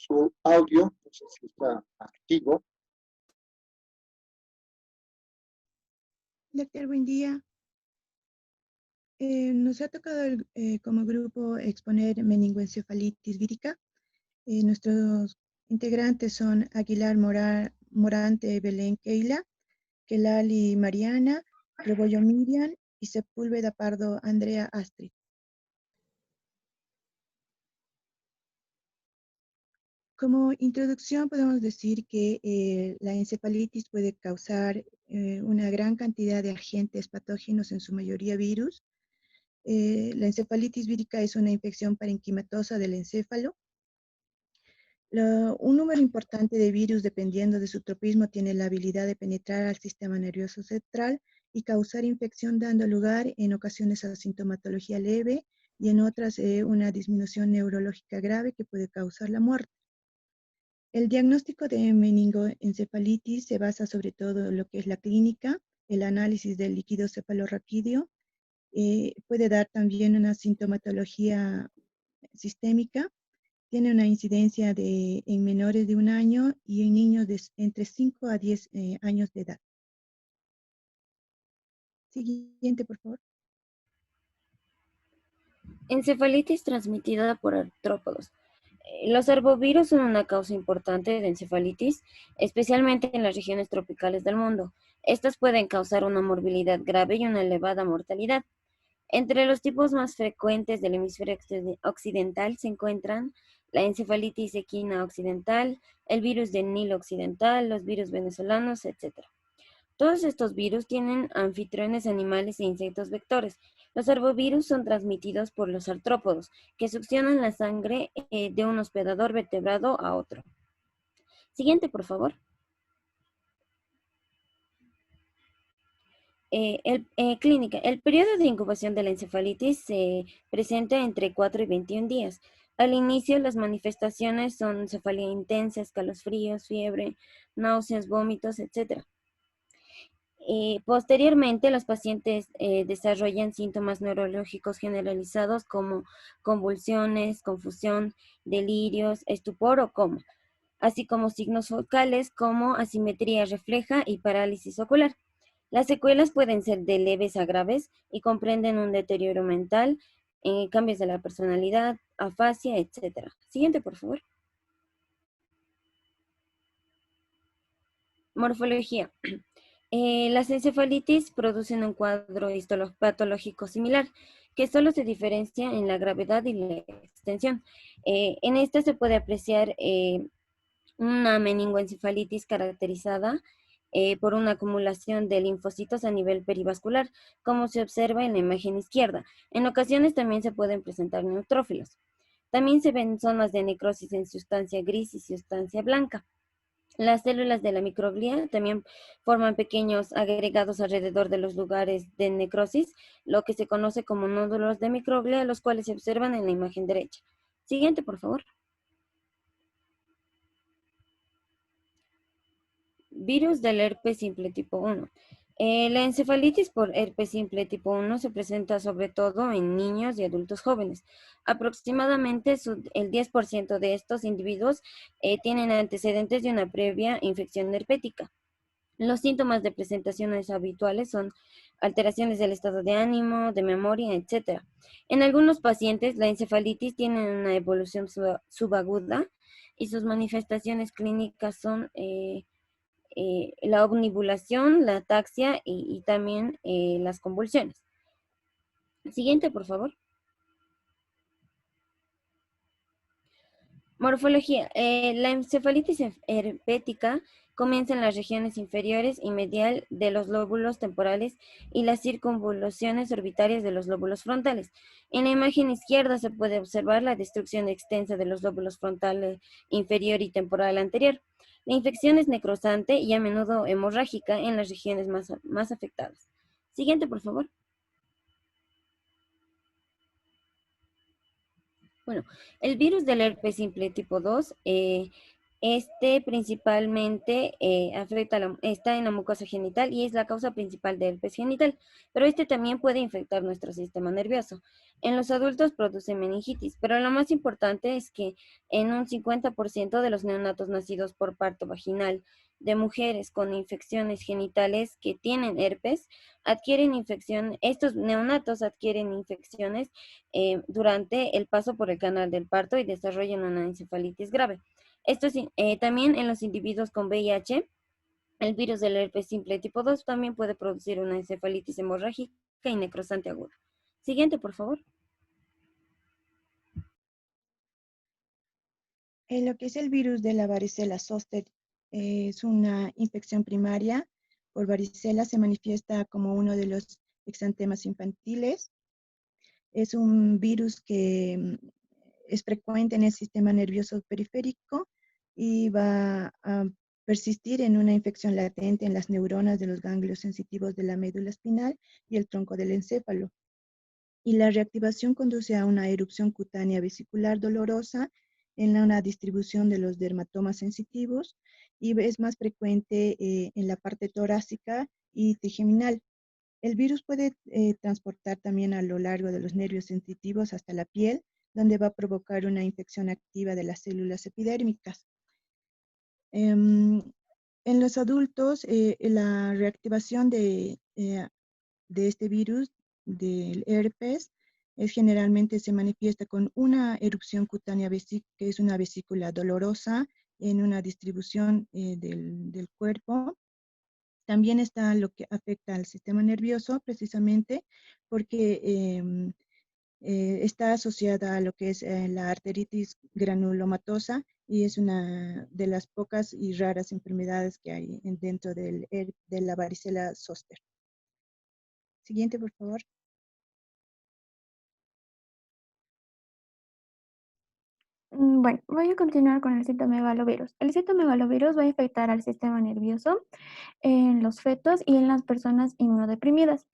su audio, no sé si está activo. Doctor, buen día. Nos ha tocado como grupo exponer meningoencefalitis vírica. Nuestros integrantes son Aguilar Morante Belén Keila, Kelali Mariana, Rebollo Miriam y Sepúlveda Pardo Andrea Astrid. Como introducción podemos decir que la encefalitis puede causar una gran cantidad de agentes patógenos, en su mayoría virus. La encefalitis vírica es una infección parenquimatosa del encéfalo. Un número importante de virus, dependiendo de su tropismo, tiene la habilidad de penetrar al sistema nervioso central y causar infección, dando lugar en ocasiones a sintomatología leve y en otras una disminución neurológica grave que puede causar la muerte. El diagnóstico de meningoencefalitis se basa sobre todo en lo que es la clínica, el análisis del líquido cefalorraquídeo, puede dar también una sintomatología sistémica, tiene una incidencia en menores de 1 año y en niños de entre 5 a 10 años de edad. Siguiente, por favor. Encefalitis transmitida por artrópodos. Los arbovirus son una causa importante de encefalitis, especialmente en las regiones tropicales del mundo. Estas pueden causar una morbilidad grave y una elevada mortalidad. Entre los tipos más frecuentes del hemisferio occidental se encuentran la encefalitis equina occidental, el virus del Nilo occidental, los virus venezolanos, etc. Todos estos virus tienen anfitriones animales e insectos vectores. Los arbovirus son transmitidos por los artrópodos, que succionan la sangre de un hospedador vertebrado a otro. Siguiente, por favor. Clínica. El periodo de incubación de la encefalitis se presenta entre 4 y 21 días. Al inicio, las manifestaciones son cefalea intensa, escalofríos, fiebre, náuseas, vómitos, etc. Posteriormente, los pacientes desarrollan síntomas neurológicos generalizados como convulsiones, confusión, delirios, estupor o coma, así como signos focales como asimetría refleja y parálisis ocular. Las secuelas pueden ser de leves a graves y comprenden un deterioro mental, cambios de la personalidad, afasia, etc. Siguiente, por favor. Morfología. Las encefalitis producen un cuadro histopatológico similar, que solo se diferencia en la gravedad y la extensión. En esta se puede apreciar una meningoencefalitis caracterizada por una acumulación de linfocitos a nivel perivascular, como se observa en la imagen izquierda. En ocasiones también se pueden presentar neutrófilos. También se ven zonas de necrosis en sustancia gris y sustancia blanca. Las células de la microglia también forman pequeños agregados alrededor de los lugares de necrosis, lo que se conoce como nódulos de microglia, los cuales se observan en la imagen derecha. Siguiente, por favor. Virus del herpes simple tipo 1. La encefalitis por herpes simple tipo 1 se presenta sobre todo en niños y adultos jóvenes. Aproximadamente el 10% de estos individuos tienen antecedentes de una previa infección herpética. Los síntomas de presentaciones habituales son alteraciones del estado de ánimo, de memoria, etc. En algunos pacientes, la encefalitis tiene una evolución subaguda y sus manifestaciones clínicas son la omnibulación, la ataxia y también las convulsiones. Siguiente, por favor. Morfología. La encefalitis herpética comienza en las regiones inferiores y medial de los lóbulos temporales y las circunvoluciones orbitarias de los lóbulos frontales. En la imagen izquierda se puede observar la destrucción extensa de los lóbulos frontales inferior y temporal anterior. La infección es necrosante y a menudo hemorrágica en las regiones más afectadas. Siguiente, por favor. Bueno, el virus del herpes simple tipo 2 Este principalmente está en la mucosa genital y es la causa principal del herpes genital, pero este también puede infectar nuestro sistema nervioso. En los adultos produce meningitis, pero lo más importante es que en un 50% de los neonatos nacidos por parto vaginal de mujeres con infecciones genitales que tienen herpes, estos neonatos adquieren infecciones durante el paso por el canal del parto y desarrollan una encefalitis grave. También en los individuos con VIH, el virus del herpes simple tipo 2 también puede producir una encefalitis hemorrágica y necrosante aguda. Siguiente, por favor. Lo que es el virus de la varicela zoster es una infección primaria por varicela, se manifiesta como uno de los exantemas infantiles. Es un virus que es frecuente en el sistema nervioso periférico y va a persistir en una infección latente en las neuronas de los ganglios sensitivos de la médula espinal y el tronco del encéfalo. Y la reactivación conduce a una erupción cutánea vesicular dolorosa en una distribución de los dermatomas sensitivos y es más frecuente en la parte torácica y trigeminal. El virus puede transportar también a lo largo de los nervios sensitivos hasta la piel, donde va a provocar una infección activa de las células epidérmicas. En los adultos, la reactivación de este virus, del herpes, generalmente se manifiesta con una erupción cutánea que es una vesícula dolorosa en una distribución del cuerpo. También está lo que afecta al sistema nervioso, precisamente porque está asociada a lo que es la arteritis granulomatosa y es una de las pocas y raras enfermedades que hay dentro de la varicela zoster. Siguiente, por favor. Bueno, voy a continuar con el citomegalovirus. El citomegalovirus va a infectar al sistema nervioso en los fetos y en las personas inmunodeprimidas.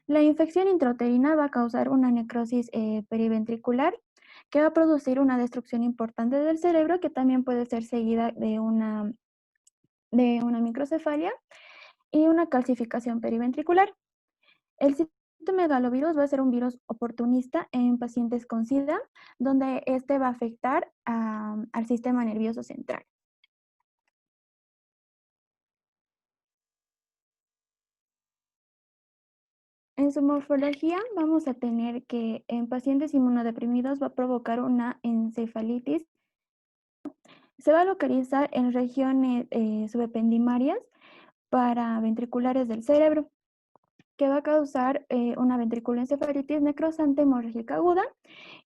La infección intrauterina va a causar una necrosis periventricular que va a producir una destrucción importante del cerebro que también puede ser seguida de una microcefalia y una calcificación periventricular. El citomegalovirus va a ser un virus oportunista en pacientes con SIDA, donde este va a afectar al sistema nervioso central. En su morfología vamos a tener que en pacientes inmunodeprimidos va a provocar una encefalitis. Se va a localizar en regiones subependimarias paraventriculares del cerebro, que va a causar una ventriculoencefalitis necrosante hemorrágica aguda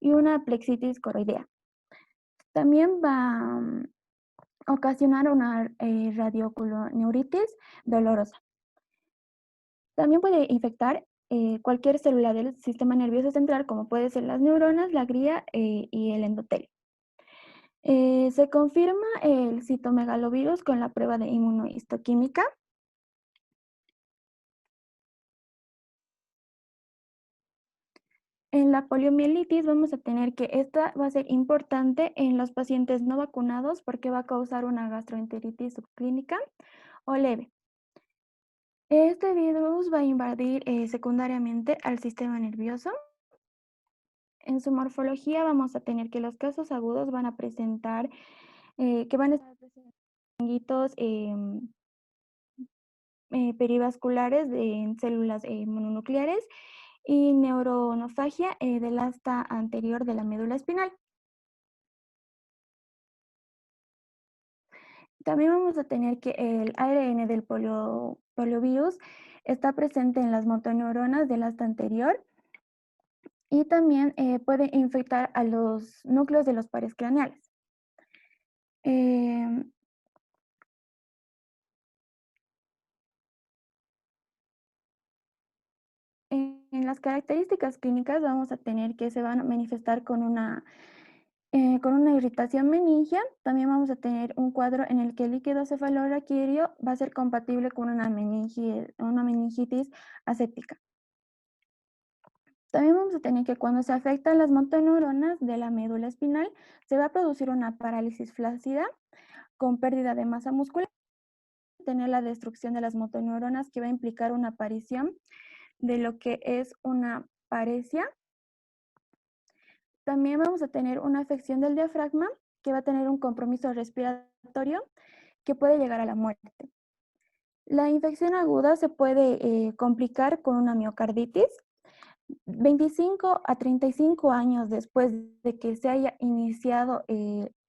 y una plexitis coroidea. También va a ocasionar una radioculoneuritis dolorosa. También puede infectar cualquier célula del sistema nervioso central, como puede ser las neuronas, la glia y el endotelio. Se confirma el citomegalovirus con la prueba de inmunohistoquímica. En la poliomielitis vamos a tener que esta va a ser importante en los pacientes no vacunados porque va a causar una gastroenteritis subclínica o leve. Este virus va a invadir secundariamente al sistema nervioso. En su morfología vamos a tener que los casos agudos van a presentar, que van a estar presentes honguitos perivasculares en células mononucleares y neuronofagia del asta anterior de la médula espinal. También vamos a tener que el ARN del poliovirus está presente en las motoneuronas del asta anterior y también puede infectar a los núcleos de los pares craneales. En las características clínicas vamos a tener que se van a manifestar con una irritación meningia. También vamos a tener un cuadro en el que el líquido cefalorraquídeo va a ser compatible con una meningitis aséptica. También vamos a tener que cuando se afectan las motoneuronas de la médula espinal, se va a producir una parálisis flácida con pérdida de masa muscular, tener la destrucción de las motoneuronas que va a implicar una aparición de lo que es una paresia. También vamos a tener una afección del diafragma que va a tener un compromiso respiratorio que puede llegar a la muerte. La infección aguda se puede complicar con una miocarditis. 25 a 35 años después de que se haya iniciado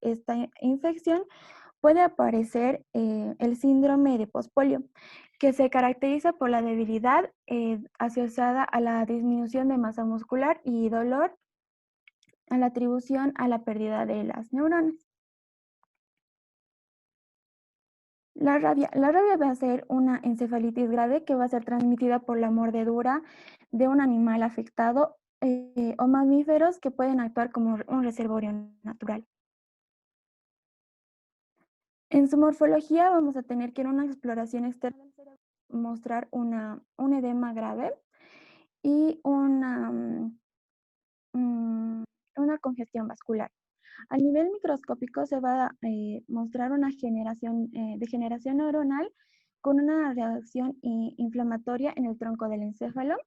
esta infección, puede aparecer el síndrome de pospolio, que se caracteriza por la debilidad asociada a la disminución de masa muscular y dolor a la atribución a la pérdida de las neuronas. La rabia va a ser una encefalitis grave que va a ser transmitida por la mordedura de un animal afectado o mamíferos que pueden actuar como un reservorio natural. En su morfología vamos a tener que en una exploración externa del cerebro mostrar un edema grave y una congestión vascular. A nivel microscópico se va a mostrar una degeneración neuronal con una reacción inflamatoria en el tronco del encéfalo.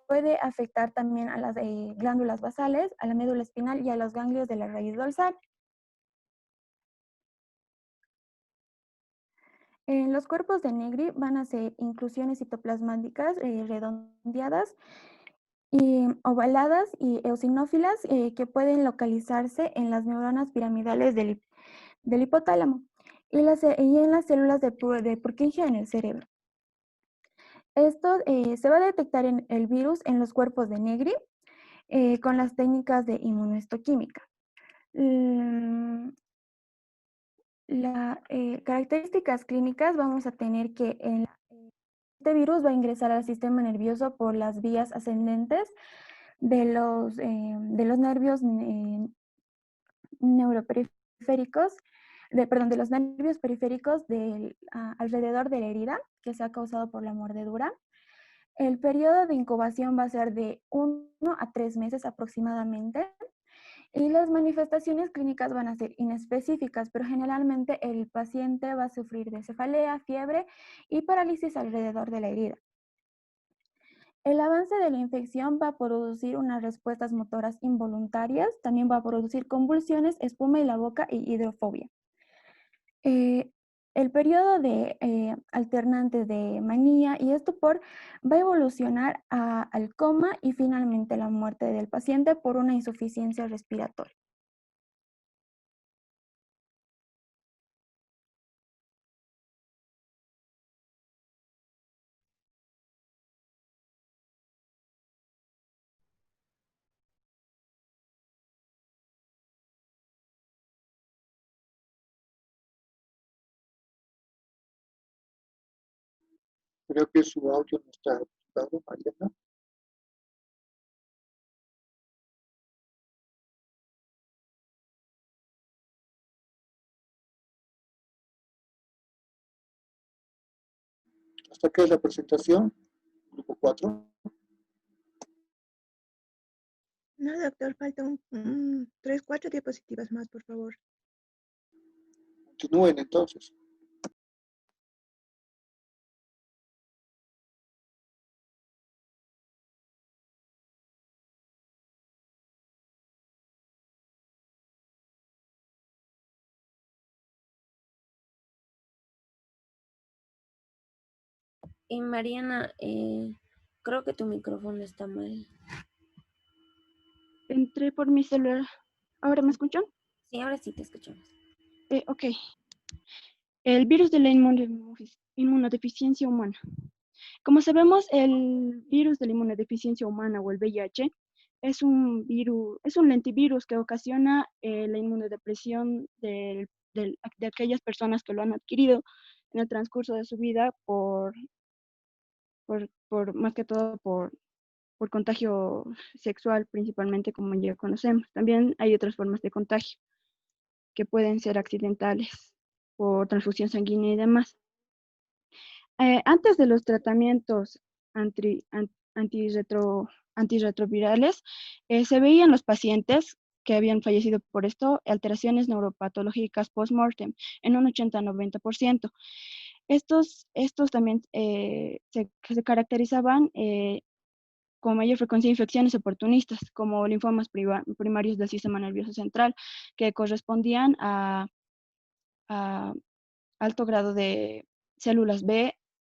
Puede afectar también a las glándulas basales, a la médula espinal y a los ganglios de la raíz dorsal. En los cuerpos de Negri van a ser inclusiones citoplasmáticas redondeadas y ovaladas y eosinófilas que pueden localizarse en las neuronas piramidales del hipotálamo y en las células de Purkinje en el cerebro. Esto se va a detectar en el virus en los cuerpos de Negri con las técnicas de inmunohistoquímica. Las características clínicas vamos a tener que este virus va a ingresar al sistema nervioso por las vías ascendentes de los nervios neuroperiféricos, de los nervios periféricos alrededor de la herida que se ha causado por la mordedura. El periodo de incubación va a ser de 1 a 3 meses aproximadamente. Y las manifestaciones clínicas van a ser inespecíficas, pero generalmente el paciente va a sufrir de cefalea, fiebre y parálisis alrededor de la herida. El avance de la infección va a producir unas respuestas motoras involuntarias, también va a producir convulsiones, espuma en la boca y hidrofobia. El periodo de alternante de manía y estupor va a evolucionar al coma y finalmente la muerte del paciente por una insuficiencia respiratoria. Creo que su audio no está activado, Mariana. ¿Hasta qué es la presentación? Grupo 4. No, doctor, falta 3, 4 diapositivas más, por favor. Continúen entonces. Mariana, creo que tu micrófono está mal. Entré por mi celular. ¿Ahora me escuchan? Sí, ahora sí te escuchamos. Ok. El virus de la inmunodeficiencia humana. Como sabemos, el virus de la inmunodeficiencia humana o el VIH es un lentivirus que ocasiona la inmunodepresión de aquellas personas que lo han adquirido en el transcurso de su vida más que todo por contagio sexual, principalmente como ya conocemos. También hay otras formas de contagio que pueden ser accidentales por transfusión sanguínea y demás. Antes de los tratamientos antirretrovirales, se veían los pacientes que habían fallecido por esto, alteraciones neuropatológicas post-mortem en un 80-90%. Estos también se caracterizaban con mayor frecuencia de infecciones oportunistas, como linfomas primarios del sistema nervioso central, que correspondían a alto grado de células B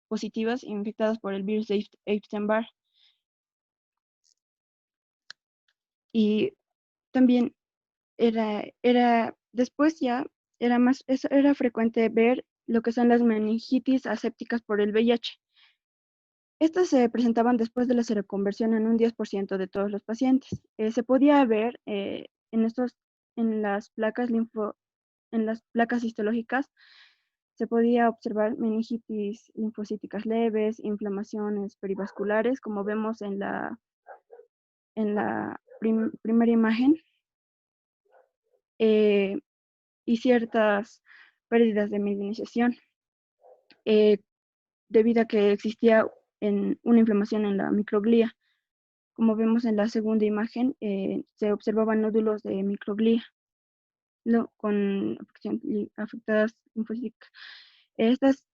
positivas infectadas por el virus de Epstein-Barr. Y también después ya era frecuente ver lo que son las meningitis asépticas por el VIH. Estas se presentaban después de la seroconversión en un 10% de todos los pacientes. Se podía ver en las placas histológicas, se podía observar meningitis linfocíticas leves, inflamaciones perivasculares, como vemos en la primera imagen, y ciertas pérdidas de mielinización, debido a que existía una inflamación en la microglía. Como vemos en la segunda imagen, se observaban nódulos de microglía con afectadas linfocíticas.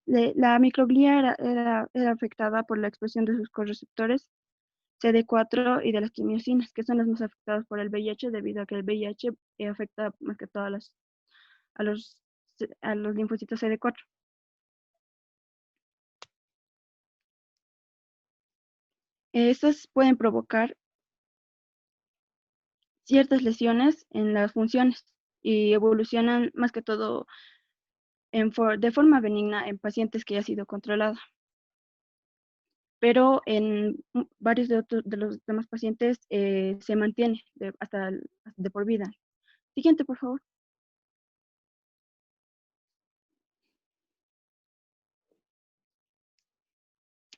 La microglía era afectada por la expresión de sus correceptores CD4 y de las quimiosinas, que son las más afectadas por el VIH, debido a que el VIH afecta más que todo a los linfocitos CD4. Estas pueden provocar ciertas lesiones en las funciones y evolucionan más que todo de forma benigna en pacientes que ya ha sido controlada. Pero en varios de los demás pacientes se mantiene hasta de por vida. Siguiente, por favor.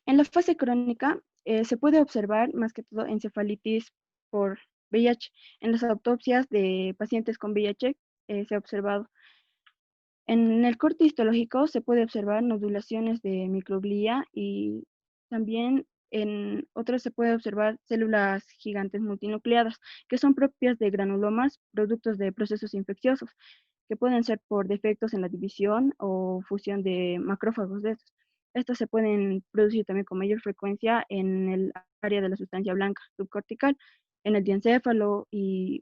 En la fase crónica se puede observar más que todo encefalitis por VIH. En las autopsias de pacientes con VIH se ha observado. En el corte histológico se puede observar nodulaciones de microglía y también en otros se puede observar células gigantes multinucleadas, que son propias de granulomas, productos de procesos infecciosos, que pueden ser por defectos en la división o fusión de macrófagos de estos. Estas se pueden producir también con mayor frecuencia en el área de la sustancia blanca subcortical, en el diencéfalo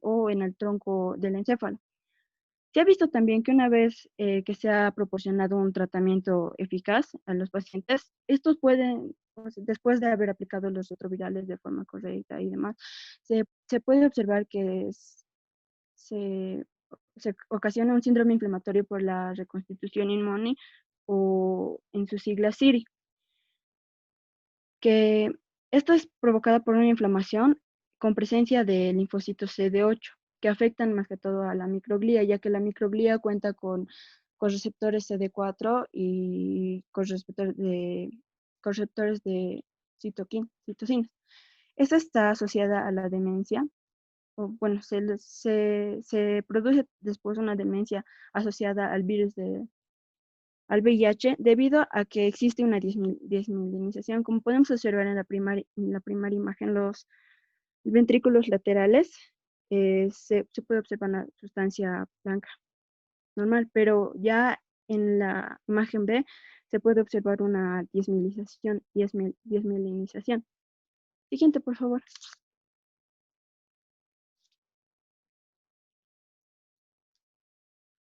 o en el tronco del encéfalo. Se ha visto también que una vez que se ha proporcionado un tratamiento eficaz a los pacientes, estos pueden, pues, después de haber aplicado los retrovirales de forma correcta y demás, se puede observar que se ocasiona un síndrome inflamatorio por la reconstitución inmune, o en sus siglas SIRI, que esto es provocada por una inflamación con presencia de linfocitos CD8, que afectan más que todo a la microglía, ya que la microglía cuenta con receptores CD4 y con receptores de citocinas. Esta está asociada a la demencia, o bueno, se produce después una demencia asociada al virus al VIH, debido a que existe una desmielinización. Como podemos observar en la primera imagen, los ventrículos laterales, se puede observar una sustancia blanca normal, pero ya en la imagen B se puede observar una desmielinización. Siguiente, por favor.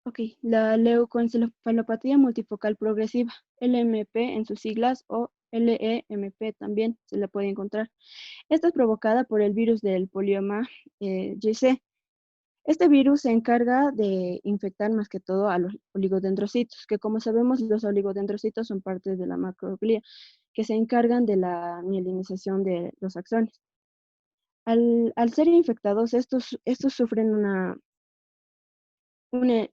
Ok, la leucoencefalopatía multifocal progresiva, LMP en sus siglas, o LEMP también se la puede encontrar. Esta es provocada por el virus del polioma GC. Este virus se encarga de infectar más que todo a los oligodendrocitos, que como sabemos los oligodendrocitos son parte de la macroglía, que se encargan de la mielinización de los axones. Al ser infectados, estos sufren una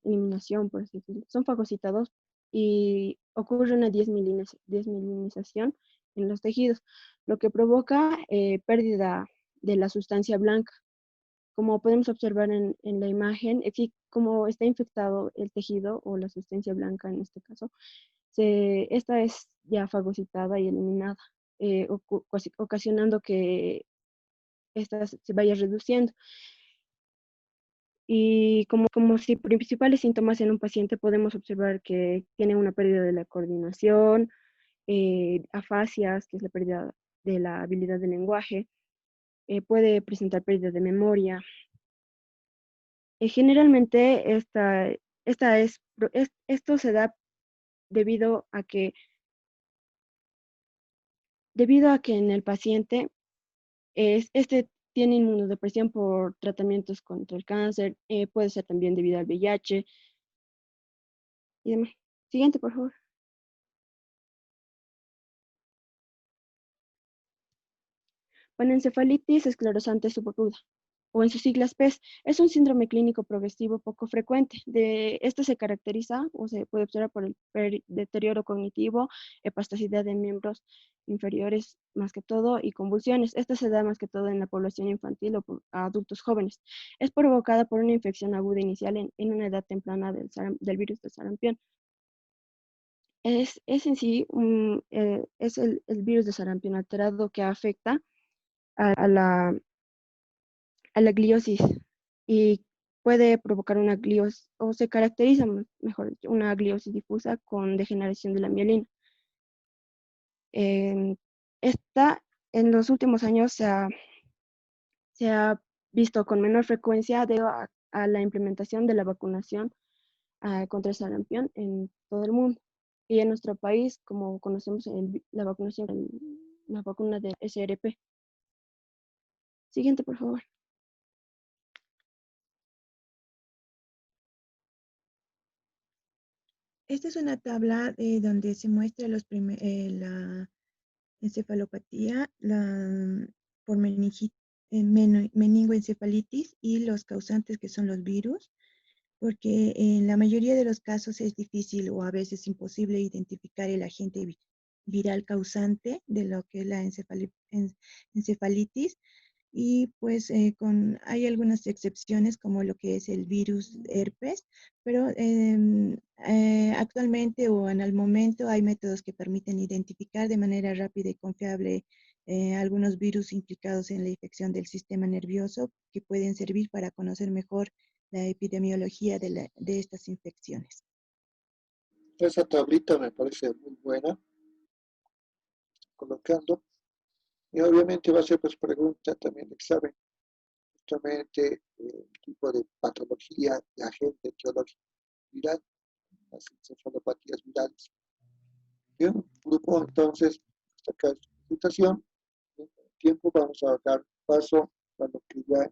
eliminación, por así decirlo. Son fagocitados y ocurre una desmielinización en los tejidos, lo que provoca pérdida de la sustancia blanca. Como podemos observar en la imagen, como está infectado el tejido o la sustancia blanca en este caso, esta es ya fagocitada y eliminada, ocasionando que esta se vaya reduciendo. Y como si principales síntomas en un paciente podemos observar que tiene una pérdida de la coordinación, afasias, que es la pérdida de la habilidad del lenguaje, puede presentar pérdida de memoria. Generalmente esto se da debido a que en el paciente tiene inmunodepresión por tratamientos contra el cáncer, puede ser también debido al VIH y demás. Siguiente, por favor. Panencefalitis esclerosante subaguda, o en sus siglas PES, es un síndrome clínico progresivo poco frecuente. Este se caracteriza o se puede observar por el deterioro cognitivo, espasticidad de miembros inferiores más que todo y convulsiones. Esta se da más que todo en la población infantil o por adultos jóvenes. Es provocada por una infección aguda inicial en una edad temprana del virus de sarampión. Es en sí es el virus de sarampión alterado que afecta a la gliosis y puede provocar una gliosis, o se caracteriza, mejor dicho, una gliosis difusa con degeneración de la mielina. Esta en los últimos años se ha visto con menor frecuencia debido a la implementación de la vacunación contra el sarampión en todo el mundo. Y en nuestro país, como conocemos la vacuna de SRP. Siguiente, por favor. Esta es una tabla donde se muestra la encefalopatía por meningoencefalitis y los causantes que son los virus, porque en la mayoría de los casos es difícil o a veces imposible identificar el agente viral causante de lo que es la encefalitis. Y pues hay algunas excepciones como lo que es el virus herpes, pero actualmente o en el momento hay métodos que permiten identificar de manera rápida y confiable algunos virus implicados en la infección del sistema nervioso que pueden servir para conocer mejor la epidemiología de estas infecciones. Esa tablita me parece muy buena, colocando. Y obviamente va a ser pues pregunta también de examen, justamente el tipo de patología de agente etiológico viral, las encefalopatías virales. Bien, grupo, entonces, hasta acá es la presentación. En el tiempo vamos a dar paso a lo que ya